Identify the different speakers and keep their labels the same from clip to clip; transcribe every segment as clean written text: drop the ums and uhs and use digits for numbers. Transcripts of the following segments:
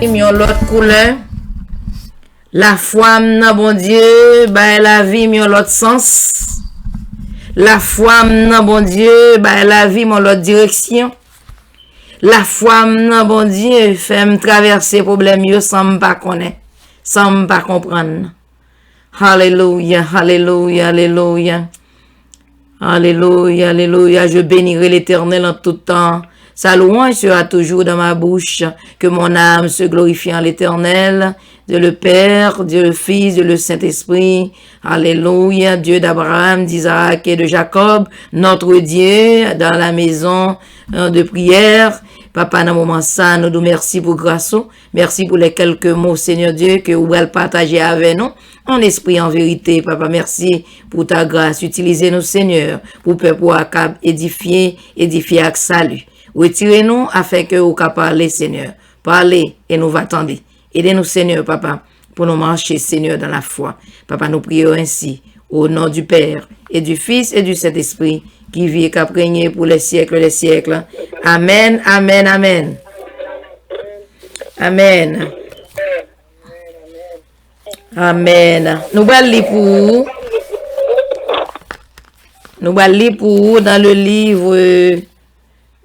Speaker 1: exprime l'autre couleur. La foi nan bon Dieu, bah la vie mon l'autre sens. La foi nan bon Dieu, bah la vie mon l'autre direction. La foi nan bon Dieu fait me traverser problème yo sans me pas connaître, sans me pas comprendre. Alléluia, alléluia, alléluia. Alléluia, alléluia. Je bénirai l'Éternel en tout temps. Sa louange sera toujours dans ma bouche. Que mon âme se glorifie en l'Éternel. Dieu le Père, Dieu le Fils, Dieu le Saint-Esprit. Alléluia. Dieu d'Abraham, d'Isaac et de Jacob. Notre Dieu dans la maison de prière. Papa, dans le moment ça, nous nous merci pour grâce. Merci pour les quelques mots, Seigneur Dieu, que vous allez partager avec nous. En esprit, en vérité, Papa, merci pour ta grâce. Utilisez-nous, Seigneur, pour édifier avec salut. Retirez-nous afin que vous puissiez parler, Seigneur. Parlez et nous attendre. Aidez-nous, Seigneur, Papa, pour nous marcher, Seigneur, dans la foi. Papa, nous prions ainsi, au nom du Père, et du Fils, et du Saint-Esprit, qui vit et qui a régné pour les siècles des siècles. Amen, amen, amen. Amen. Amen. Nous allons lire pour dans le livre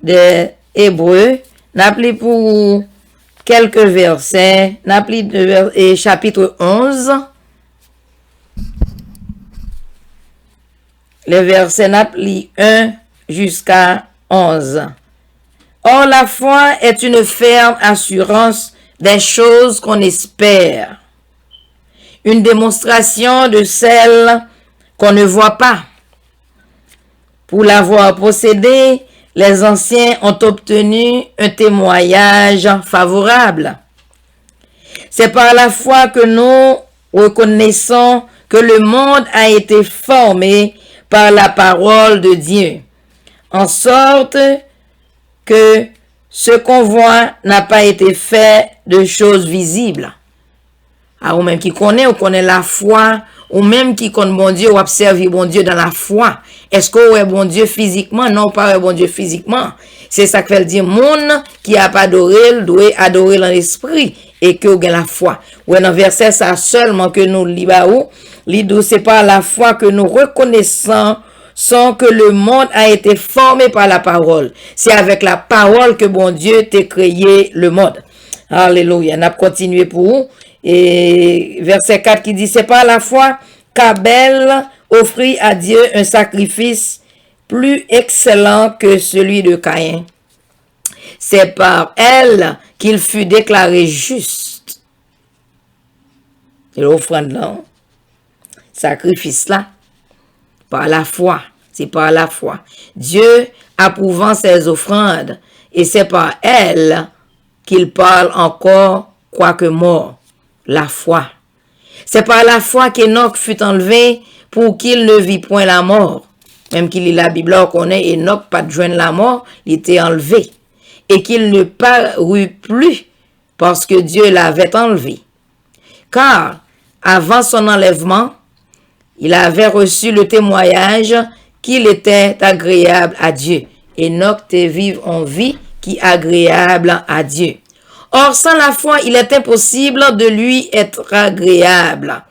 Speaker 1: des Hébreux. Nous allons lire pour quelques versets. Nous allons lire chapitre 11. Les versets nous allons lire 1 jusqu'à 11. Or, la foi est une ferme assurance des choses qu'on espère. Une démonstration de celles qu'on ne voit pas. Pour l'avoir possédée, les anciens ont obtenu un témoignage favorable. C'est par la foi que nous reconnaissons que le monde a été formé par la parole de Dieu, en sorte que ce qu'on voit n'a pas été fait de choses visibles. Ou même qui connaît la foi, ou même qui connaît bon Dieu, ou observe bon Dieu dans la foi. Est-ce qu'on est bon Dieu physiquement? Non, pas bon Dieu physiquement. C'est ça que veut dire, monde qui a pas adoré, doit adorer dans l'esprit, et que vous avez la foi. Ou dans verset ça seulement que nous lisons, c'est par la foi que nous reconnaissons sans que le monde a été formé par la parole. C'est avec la parole que bon Dieu t'a créé le monde. Alléluia. On a continué pour vous. Et verset 4 qui dit, c'est par la foi qu'Abel offrit à Dieu un sacrifice plus excellent que celui de Caïn. C'est par elle qu'il fut déclaré juste. Et l'offrande là, sacrifice là, par la foi, c'est par la foi. Dieu approuvant ses offrandes, et c'est par elle qu'il parle encore, quoique mort. La foi. C'est par la foi qu'Enoch fut enlevé pour qu'il ne vit point la mort. Même qu'il lit la Bible, on connaît Enoch pas de joindre la mort, il était enlevé. Et qu'il ne parut plus parce que Dieu l'avait enlevé. Car, avant son enlèvement, il avait reçu le témoignage qu'il était agréable à Dieu. Enoch te vive en vie qui est agréable à Dieu. Or, sans la foi, il est impossible de lui être agréable.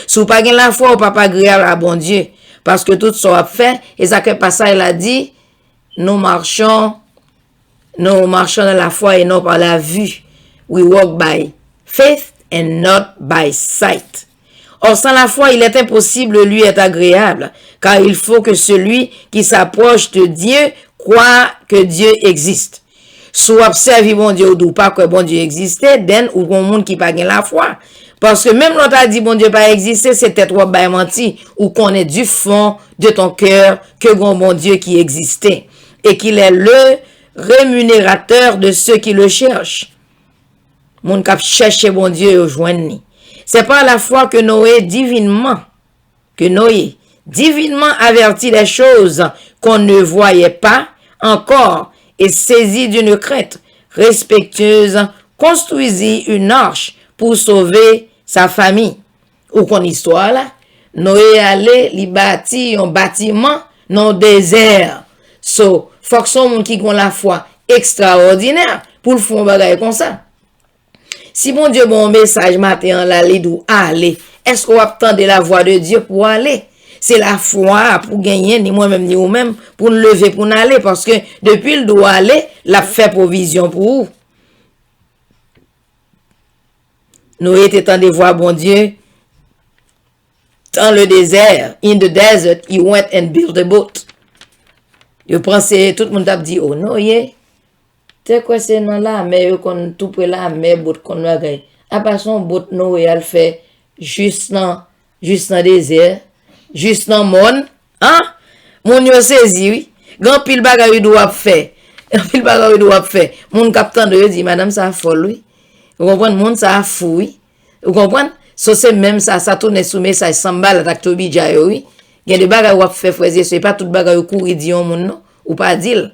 Speaker 1: Si vous n'avez pas la foi, vous n'êtes pas agréable à bon Dieu. Parce que tout ça a fait, et ça que passage il a dit, nous marchons dans la foi et non par la vue. We walk by faith and not by sight. Or, sans la foi, il est impossible de lui être agréable, car il faut que celui qui s'approche de Dieu croit que Dieu existe. Soit observe bon Dieu ou pas que bon Dieu existait, den ou bon monde qui pas gain la foi. Parce que même l'on t'a dit bon Dieu pas exister, c'est peut-être ou ba menti ou connaît du fond de ton cœur que bon Dieu qui existait et qu'il est le rémunérateur de ceux qui le cherchent. Moun k'ap chercher bon Dieu au joindre. C'est par la foi que Noé divinement avertit les choses qu'on ne voyait pas encore et saisi d'une crainte respectueuse, construisit une arche pour sauver sa famille. Ou qu'on histoire là, Noé allait li bâti un bâtiment dans le désert. So, faut que son monde qui ont la foi extraordinaire pour le faire bagaille comme ça. Si mon Dieu bon message matin là les dou aller, est-ce qu'on attend la voix de Dieu pour aller? C'est la foi pour gagner ni moi-même ni vous-même pour nous lever pour nous aller parce que depuis le doit aller, l'a fait provision pour vous. Nous étions de voir bon Dieu dans le désert, in the desert, he went and built a boat. Je pensais, tout le monde a dit, oh non, c'est quoi c'est dans la mer, qu'on tout près la mer, boat qu'on va gagner. Après son boat, nous, elle fait juste dans désert, juste dans monde, hein? Mon yo saisi, oui. Grand pile bagay doit faire. Grand pile bagay doit faire. Mon capitaine de dit, madame, ça folle, oui. Vous comprenez, mon ça fou, oui. Vous comprenez? So c'est même ça tourne sous message sambal avec Tobi Jayo, oui. Il y a des bagages à faire frère, c'est pas tout bagage courir dire mon non ou pas dire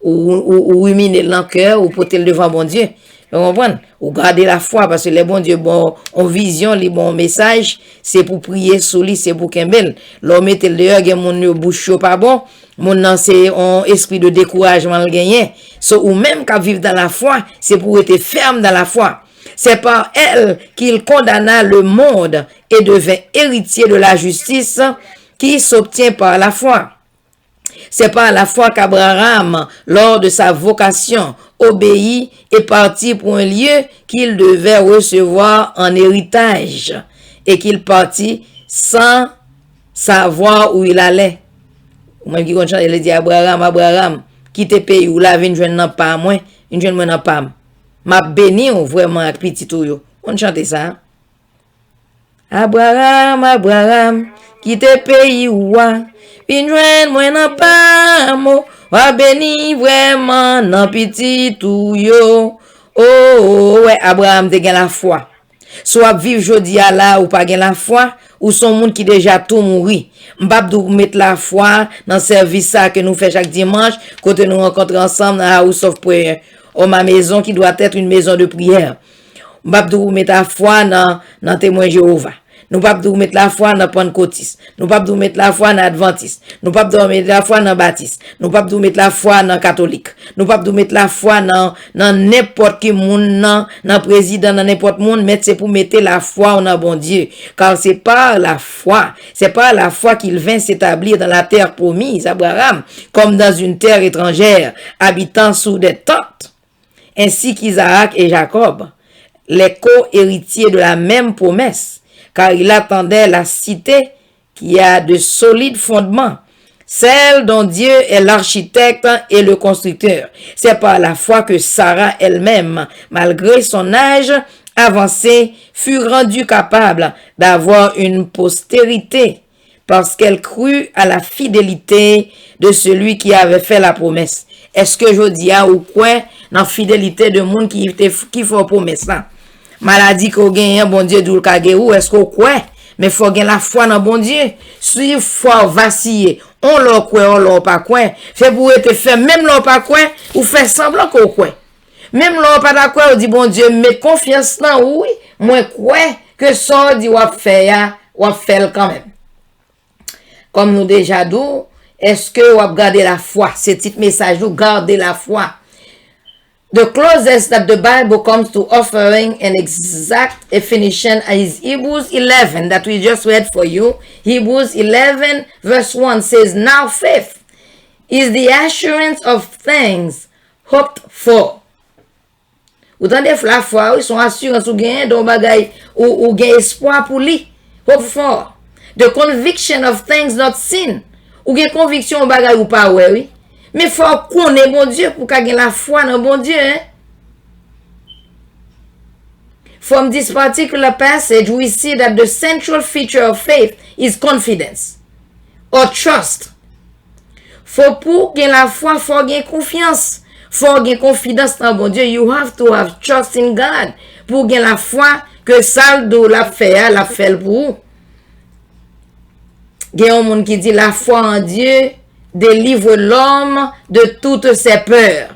Speaker 1: ou ruminer dans cœur ou porter le devant bon Dieu. Vous comprenez? Ou garder la foi parce que les bon Dieu bon en vision, les bons messages, c'est pour prier sur lui, c'est pour kembel. L'homme mettre le dehors, gen mon bouche pas bon, mon nan c'est un esprit de découragement le gagner. So ou même qu'à vivre dans la foi, c'est pour être ferme dans la foi. C'est par elle qu'il condamna le monde et devint héritier de la justice qui s'obtient par la foi. C'est par la foi qu'Abraham, lors de sa vocation, obéit et partit pour un lieu qu'il devait recevoir en héritage et qu'il partit sans savoir où il allait. Moi qui connais, il dit Abraham, quitte pays où la vie ne joue pas moi, une jeune moi pas. M'a béni vraiment avec petit tout yo. On chante ça. Abraham, quitte pays où une jeune moi nan pas mo. Wa béni vraiment nan petit tout yo. Oh ouais, Abraham te gen la foi. Soit vivre jodi a la ou pas gen la foi, ou son monde qui déjà tout mouri. M'pap dou mettre la foi dans service ça que nous fait chaque dimanche, côté nous rencontrer ensemble dans House of Prayer. Oh, ma maison qui doit être une maison de prière. M'pap dou mettre la foi dans témoin Jéhovah. Nous pas dou mettre la foi dans pentecôtiste. Nous pas dou mettre la foi dans adventiste. Nous pas dou mettre la foi dans baptiste. Nous pas dou mettre la foi dans catholique. Nous pas dou mettre la foi dans n'importe qui monde dans président dans n'importe monde, mais c'est pour mettre la foi en bon Dieu. Car c'est pas la foi qu'il vint s'établir dans la terre promise Abraham, comme dans une terre étrangère, habitant sous des tentes, ainsi qu'Isaac et Jacob, les co-héritiers de la même promesse. Car il attendait la cité qui a de solides fondements, celle dont Dieu est l'architecte et le constructeur. C'est par la foi que Sarah elle-même, malgré son âge avancé, fut rendue capable d'avoir une postérité, parce qu'elle crut à la fidélité de celui qui avait fait la promesse. Est-ce que je dis ou quoi dans la fidélité de monde qui fait promesse là? Maladie qu'on gagne, bon Dieu, d'où le kage ou, est-ce qu'on quoi? Mais faut gagner la foi dans bon Dieu. Si foi vaciller, on l'a quoi, on l'a pas quoi. Fait pour être fait, même l'a pas quoi, ou fait semblant qu'on quoi. Même l'a pas d'accord, on dit bon Dieu, mais confiance là, oui, moi quoi, que ça dit ou faire quand même. Comme nous déjà dit, est-ce que vous gardez la foi? Ce petit message, vous gardez la foi. The closest that the Bible comes to offering an exact definition is Hebrews 11 that we just read for you. Hebrews 11 verse 1 says, now faith is the assurance of things hoped for. Ou tande la foi, ils sont assurés ou gain don bagay ou gain espoir pour lui. Hope for. The conviction of things not seen. Ou gain conviction bagay ou pas oui. Mais faut connaître bon Dieu pour gagner la foi dans bon Dieu. Hein? From this particular passage, we see that the central feature of faith is confidence or trust. Faut pour gagner la foi, faut gagner confiance. Faut gagner confidence dans bon Dieu. You have to have trust in God. Pour gagner la foi que ça la fait pour vous. Il y a un monde qui dit la foi en Dieu délivre l'homme de toutes ses peurs.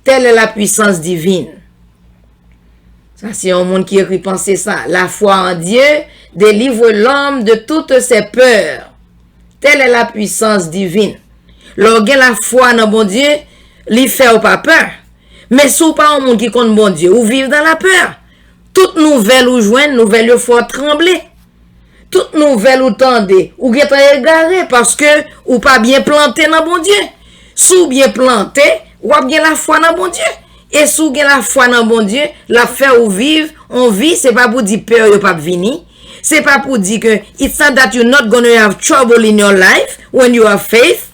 Speaker 1: Telle est la puissance divine. Ça, c'est un monde qui écrit penser ça. La foi en Dieu délivre l'homme de toutes ses peurs. Telle est la puissance divine. Lorsque la foi dans bon Dieu, lui fait pas peur. Mais si ou pas un monde qui compte bon Dieu, ou vivre dans la peur. Toute nouvelle ou joindre, nouvelle il faut trembler. Toute nouvelle ou tendez, ou get égaré parce que ou pas bien planté dans bon Dieu. Sous bien planté, ou a bien la foi dans bon Dieu. Et sous bien la foi dans bon Dieu, la faire ou vivre, on vit, c'est pas pour dire peur yo pas venir. C'est pas pour dire que it's not that you're not going to have trouble in your life when you have faith.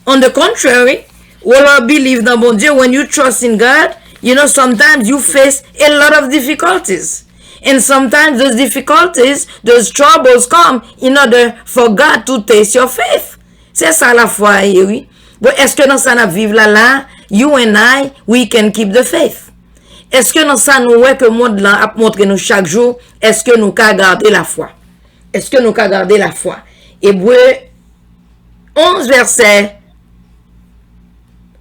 Speaker 1: On the contrary, when you believe dans bon Dieu, when you trust in God, you know, sometimes you face a lot of difficulties. And sometimes those difficulties, those troubles come in order for God to test your faith. C'est ça la foi, oui. Bon, est-ce que dans ça nous vivre là, you and I, we can keep the faith? Est-ce que dans ça nous ouais que le monde là a montré nous chaque jour, est-ce que nous qu'à garder la foi? Est-ce que nous qu'à garder la foi? Hébreux 11 verset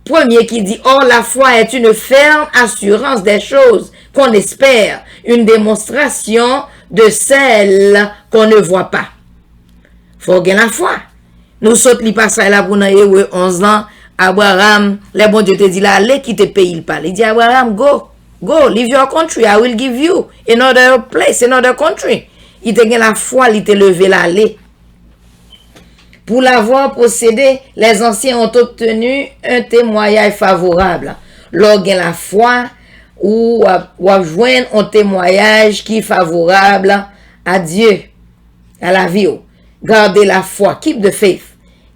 Speaker 1: premier qui dit, or la foi est une ferme assurance des choses qu'on espère, une démonstration de celles qu'on ne voit pas. Faut gagner la foi. Nous saute li passage là pour dans Hébreux 11 ans, Abraham, le bon Dieu te dit là, allez quitter pays il parle. Il dit Abraham, go, leave your country, I will give you another place, another country. Il te gagné la foi, il te levé là, allez. Pour l'avoir possédé, les anciens ont obtenu un témoignage favorable. Lorsqu'il la foi ou joindre un témoignage qui est favorable à Dieu, à la vie. Gardez la foi. Keep the faith.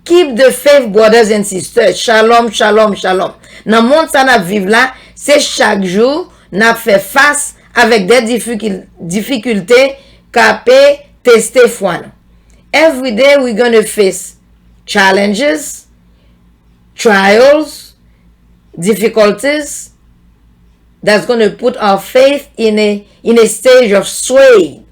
Speaker 1: Keep the faith, brothers and sisters. Shalom, shalom, shalom. Dans le monde, ça n'a vivre là, c'est chaque jour, n'a fait face avec des difficultés, capé, tester foi. Every day we're going to face challenges, trials, difficulties that's going to put our faith in a stage of swaying,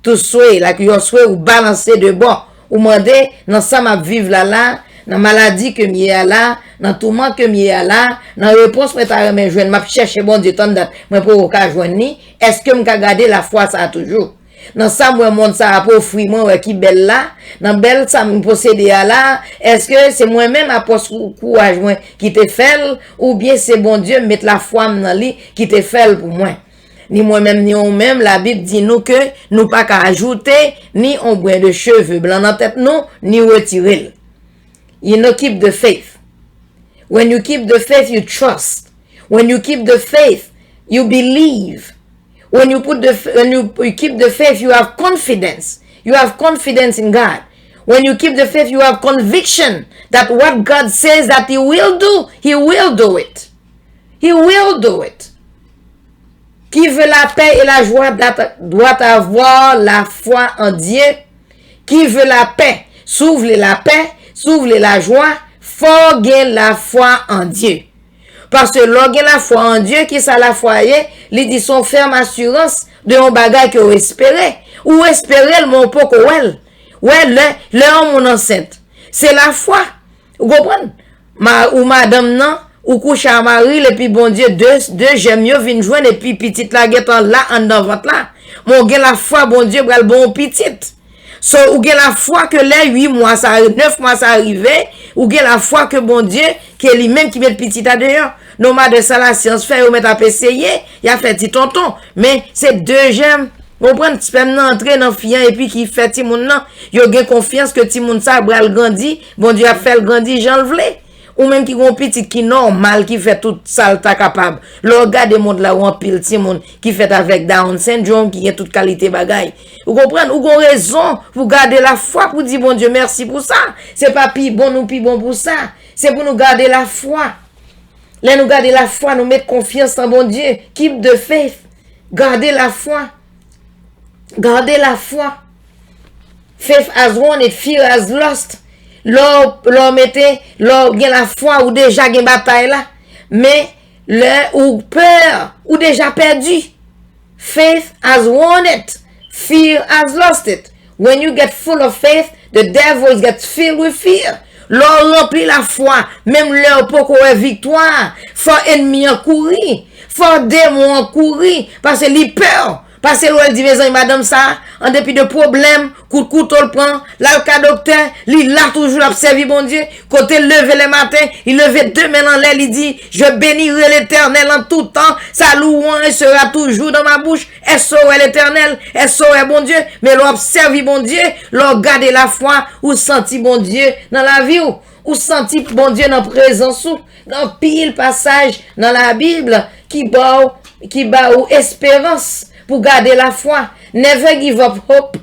Speaker 1: to sway, like you sway ou balancer de bord, ou demander dans ça m'a vivre là, dans maladie que m'y a là, dans tourment que m'y a là, dans réponse moi ta remen joindre, m'a chercher bon Dieu tant date, moi pour ka joindre ni, est-ce que m'ka garder la foi ça toujours? Dans ça moi monde ça pour offrir moi qui belle là dans belle ça me posséder là est-ce que c'est moi même apôtre courage moi qui te fait ou bien c'est bon Dieu mettre la foi dans lui qui te fait pour moi ni moi même ni on même la Bible dit nous que nous pas qu'à ajouter ni on brin de cheveux blancs dans tête nous ni retirer. You know, keep the faith. When you keep the faith you trust. When you keep the faith you believe. When you keep the faith, you have confidence. You have confidence in God. When you keep the faith, you have conviction that what God says that He will do, He will do it. He will do it. Qui veut la paix et la joie doit avoir la foi en Dieu. Qui veut la paix, s'ouvre la paix, s'ouvre la joie, faut gagner la foi en Dieu. Parce que l'orgue la foi en Dieu, qui ça la foi, il dit son ferme assurance de un bagage que vous espérez. Ou espérez le mon poko well. Ouais, le mon enceinte. C'est la foi. Vous comprenez? Ou madame non, ou couche à Marie, et puis bon Dieu, deux j'aime mieux vin joindre, et puis petite la guette là, en dans votre là. Mon gars la foi, bon Dieu, bral bon petite. So, ou gen la foi que les 8 mois, 9 mois ça arrivé, ou gen la foi que bon Dieu, qui est lui-même qui met le petit à dehors. Non, de ça la science fait, ou met à essayer, il a fait petit tonton. Mais c'est deux j'aime. On prend petit peu entrer dans fian et puis qui fait ti moun nan, yo gen confiance que ti moun ça bral grandi, bon Dieu a fait le grandi, j'en le vle. Ou même qui gon petit qui normal qui fait tout ça ta capable. Le regarde monde là ou en pile ti moun qui fait avec Down syndrome qui a toute qualité bagaille. Vous comprenez? Ou gon raison pour garder la foi pour dire bon Dieu merci pour ça. C'est pas pi bon ou pi bon pour ça. C'est pour nous garder la foi. Là nous garder la foi, nous mettre confiance en bon Dieu. Keep the faith. Garder la foi. Gardez la foi. Faith has won it, fear has lost. L'or mettez, l'or gen la foi ou déjà gen bataille là. Mais le ou peur ou déjà perdu. Faith has won it. Fear has lost it. When you get full of faith, the devil gets filled with fear. L'or remplit la foi, même l'or pour qu'on ait victoire. Faut ennemi en courir. Faut démon en courir parce que li peur. Parce que elle dit, mes amis, madame, ça, en dépit de problèmes, coup de couteau le prend, là, le cas docteur, il a toujours observé, bon Dieu, côté levé le matin, il levait 2 mains en l'air, il dit, je bénirai l'Éternel en tout temps, sa louange sera toujours dans ma bouche, elle saurait l'Éternel, elle saurait, bon Dieu, mais l'observe, bon Dieu, l'on garde la foi, ou senti, bon Dieu, dans la vie, ou senti, bon Dieu, dans la présence, dans pile passage, dans la Bible, qui bat ou espérance, pour garder la foi. Never give up hope.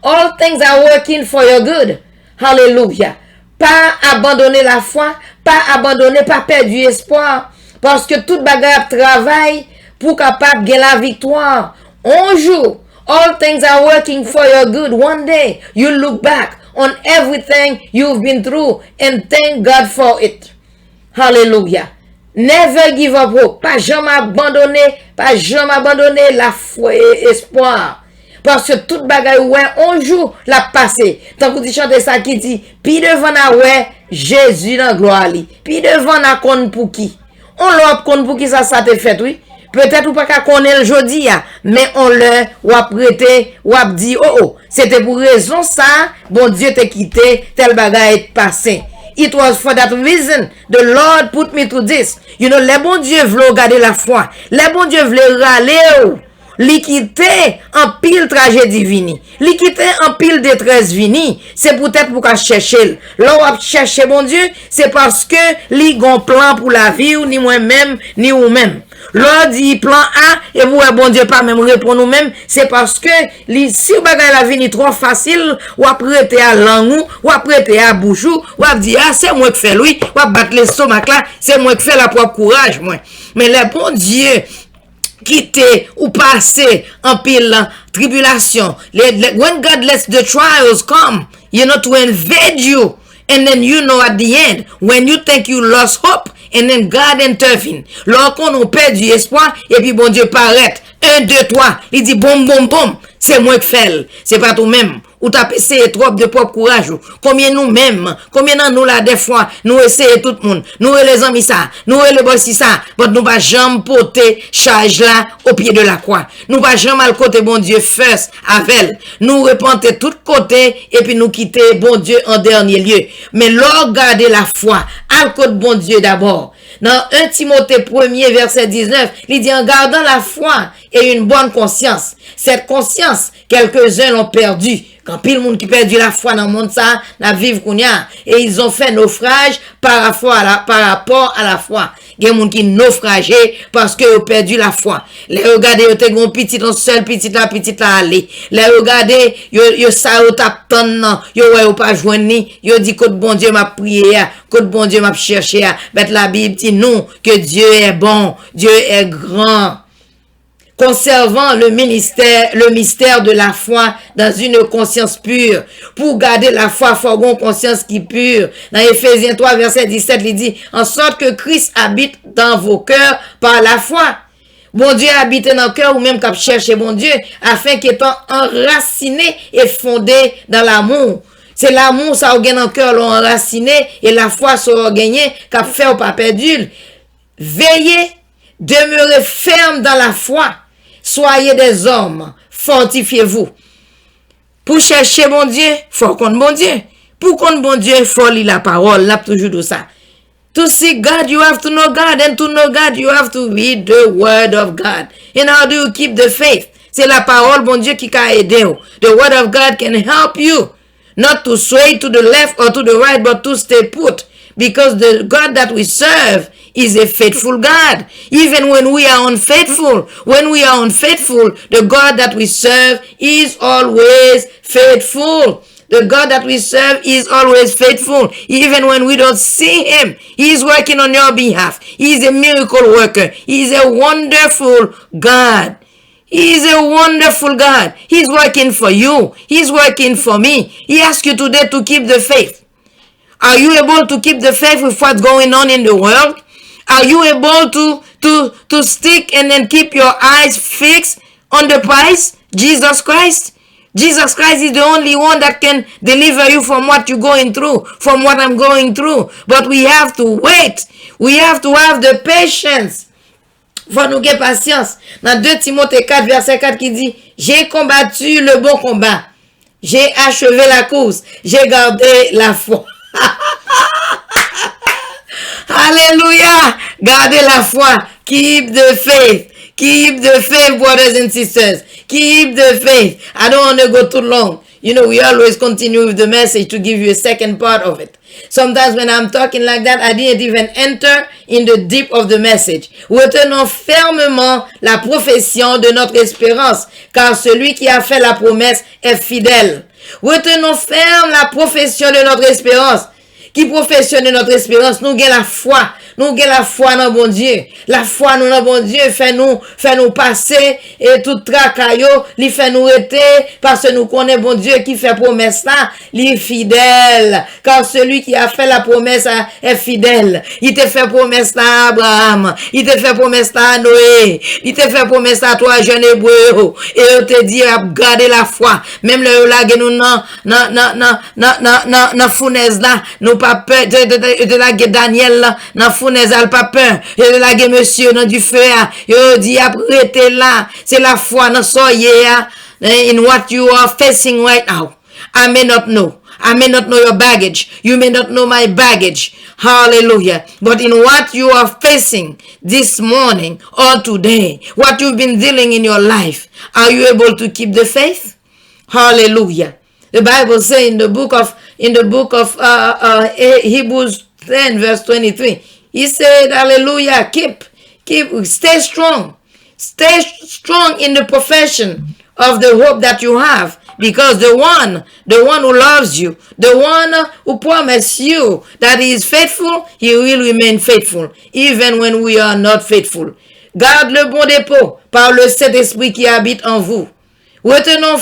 Speaker 1: All things are working for your good. Hallelujah. Pas abandonner la foi, pas abandonner, pas perdre du espoir. Parce que toute bagarre travaille pour capable de la victoire. Un jour, all things are working for your good. One day, you look back on everything you've been through and thank God for it. Hallelujah. Never give up hope. Pas jamais abandonner la foi et espoir. Parce que toute bagaille ouais, un jour la passé. Tant que tu chantes ça qui dit, puis devant la ouais, Jésus dans gloire li. Puis devant la kon pour qui? On l'a kon pour qui ça te fait, oui? Peut-être ou pas qu'à connaître le jodi, mais on le ou a prêté, ou a dit, oh, c'était pour raison ça, bon Dieu t'a quitté, tel bagaille est passé. It was for that reason the Lord put me to this. You know, les bons dieux veulent garder la foi. Les bons dieux veulent râler. Li quitter en pile tragédie vini. Li quitter en pile détresse vini. C'est peut-être pour qu'à chercher. Là, on chercher bon Dieu, c'est parce que li gon plan pour la vie ou ni moi-même, ni ou même. L'on dit plan A, et vous, bon Dieu, pas même répondre nous-mêmes, c'est parce que, si vous bagay la vie ni trop facile, ou prêter à langue, ou prêter à bouchou, ou dire, ah, c'est moi qui fais lui, ou battre l'estomac là, c'est moi qui fais la propre courage, moi. Mais le bon Dieu, quitter ou passer en pile tribulation, when God lets the trials come, you know, to invade you, and then you know at the end, when you think you lost hope, and then God intervene. Lorsqu'on a perdu espoir, et puis bon Dieu paraît. 1, 2, 3. Il dit boum, boum, boum. C'est moi qui fais. C'est pas toi-même. Ou t'as essayé trop de propre courage. Combien nous-mêmes, combien nous là des fois, nous essayons tout le monde. Nous les amis ça, nous les bossi ça. Mais nous pas jamais porter charge là au pied de la croix. Nous pas jamais le côté bon Dieu first avec. Nous repenter tout côté et puis nous quitter bon Dieu en dernier lieu. Mais l'or garder la foi, à côté bon Dieu d'abord. Dans 1 Timothée 1er verset 19, il dit en gardant la foi et une bonne conscience. Cette conscience, quelques-uns l'ont perdue. Quand pile monde qui perdu la foi dans le monde ça, la vivre qu'on y a. Et ils ont fait naufrage par rapport à la foi. Il y a des gens qui naufragé parce qu'ils ont perdu la foi. Les regardez, ils ont un petit, un seul petit là, aller. Les regardez, ils ça, ils tapent non. Ils pas joindre, ils dit que bon Dieu m'a prié, que bon Dieu m'a cherché. Mais la Bible dit non, que Dieu est bon, Dieu est grand. Conservant le mystère de la foi dans une conscience pure. Pour garder la foi, il faut avoir une conscience qui est pure. Dans Éphésiens 3, verset 17, il dit, en sorte que Christ habite dans vos cœurs par la foi. Bon Dieu habite dans le cœur ou même qu'à chercher bon Dieu, afin qu'étant enraciné et fondé dans l'amour. C'est l'amour, ça a gagné dans le cœur, l'ont enraciné, et la foi, ça a gagné, qu'a fait ou pas perdu. Veillez, demeurez ferme dans la foi. Soyez des hommes, fortifiez-vous. Pour chercher mon Dieu, faut qu'on bon Dieu. Pour qu'on bon Dieu, faut lire la parole, là toujours de ça. To see God, you have to know God, and to know God, you have to read the word of God. And how do you keep the faith? C'est la parole, bon Dieu, qui t'a aidé. The word of God can help you, not to sway to the left or to the right, but to stay put. Because the God that we serve is a faithful God. Even when we are unfaithful, the God that we serve is always faithful. The God that we serve is always faithful. Even when we don't see him, he is working on your behalf. He is a miracle worker. He is a wonderful God. He is a wonderful God. He's working for you. He's working for me. He asks you today to keep the faith. Are you able to keep the faith with what's going on in the world? Are you able to stick and then keep your eyes fixed on the prize, Jesus Christ? Jesus Christ is the only one that can deliver you from what you're going through, from what I'm going through. But we have to wait. We have to have the patience faut nous avoir patience. Dans 2 Timothée 4, verset 4 qui dit, j'ai combattu le bon combat. J'ai achevé la course. J'ai gardé la foi. Alléluia. Gardez la foi. Keep the faith. Keep the faith, brothers and sisters. Keep the faith. I don't want to go too long. You know, we always continue with the message to give you a second part of it. Sometimes when I'm talking like that, I didn't even enter in the deep of the message. Retenons fermement la profession de notre espérance, car celui qui a fait la promesse est fidèle. Retenons ferme la profession de notre espérance. Qui professionne notre espérance, nous avons la foi. Nous avons la foi dans bon Dieu. La foi nous dans bon Dieu fait nous passer et tout tracaillot, il fait nous rester parce que nous connaissons bon Dieu qui fait promesse là, il est fidèle. Car celui qui a fait la promesse est fidèle. Il te fait promesse là à Abraham, il te fait promesse là à Noé, il te fait promesse à toi jeune hébreu et il te dit à garder la foi. Même le là que nous dans fournaise là, nous pas peur de la Daniel là, dans fournaise al pas peur, de la monsieur dans du feu, yo dit après là, c'est la foi dans soyez in what you are facing right now. I may not know. I may not know your baggage. You may not know my baggage. Hallelujah. But in what you are facing this morning or today, what you've been dealing in your life, are you able to keep the faith? Hallelujah. The Bible says in the book of Hebrews 10 verse 23, he said, hallelujah, stay strong. Stay strong in the profession of the hope that you have, because the one who loves you, the one who promised you that he is faithful, he will remain faithful, even when we are not faithful. Garde le bon dépôt par le Saint-Esprit qui habite en vous. Retenons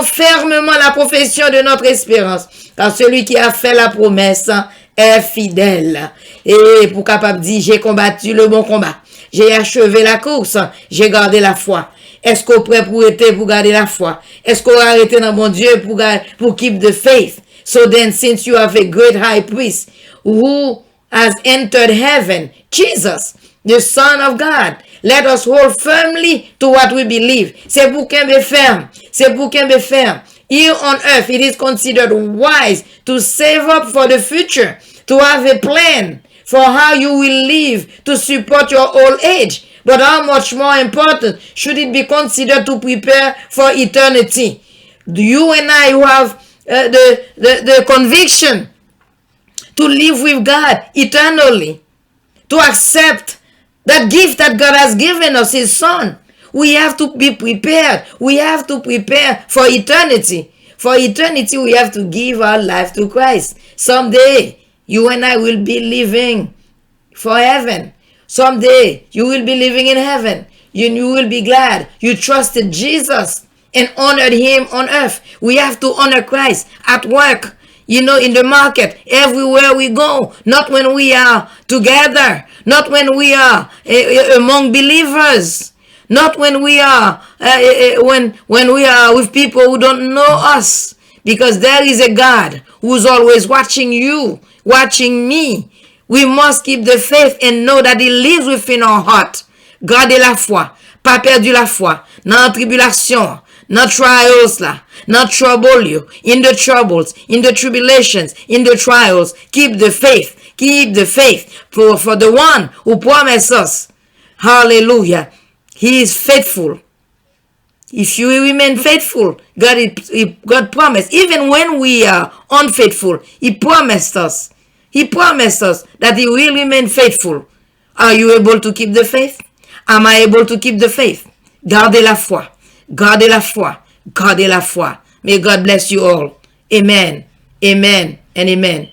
Speaker 1: fermement la profession de notre espérance, car celui qui a fait la promesse est fidèle. Et pour capable dire, j'ai combattu le bon combat, j'ai achevé la course, j'ai gardé la foi. Est-ce qu'on est prêt pour garder la foi? Est-ce qu'on va arrêter dans mon Dieu pour keep the faith? So then, since you have a great high priest who has entered heaven, Jesus, the Son of God, let us hold firmly to what we believe. C'est pour qu'on be ferme. C'est pour qu'on be ferme. Here on earth, it is considered wise to save up for the future, to have a plan for how you will live to support your old age. But how much more important should it be considered to prepare for eternity? You and I who have the conviction to live with God eternally, to accept that gift that God has given us, His Son. We have to be prepared. We have to prepare for eternity. For eternity, we have to give our life to Christ. Someday, you and I will be living for heaven. Someday, you will be living in heaven. You will be glad you trusted Jesus and honored Him on earth. We have to honor Christ at work, in the market, everywhere we go. Not when we are together. Not when we are among believers. Not when we are when we are with people who don't know us. Because there is a God who's always watching you, watching me. We must keep the faith and know that He lives within our heart. Gardez la foi. Pas perdu la foi. Dans la tribulation, dans trials là, dans trouble you, in the troubles, in the tribulations, in the trials. Keep the faith. Keep the faith. For the one who promised us. Hallelujah. He is faithful. If you remain faithful, God promised. Even when we are unfaithful, He promised us. He promised us that He will remain faithful. Are you able to keep the faith? Am I able to keep the faith? Gardez la foi. Gardez la foi. Gardez la foi. May God bless you all. Amen. Amen and amen.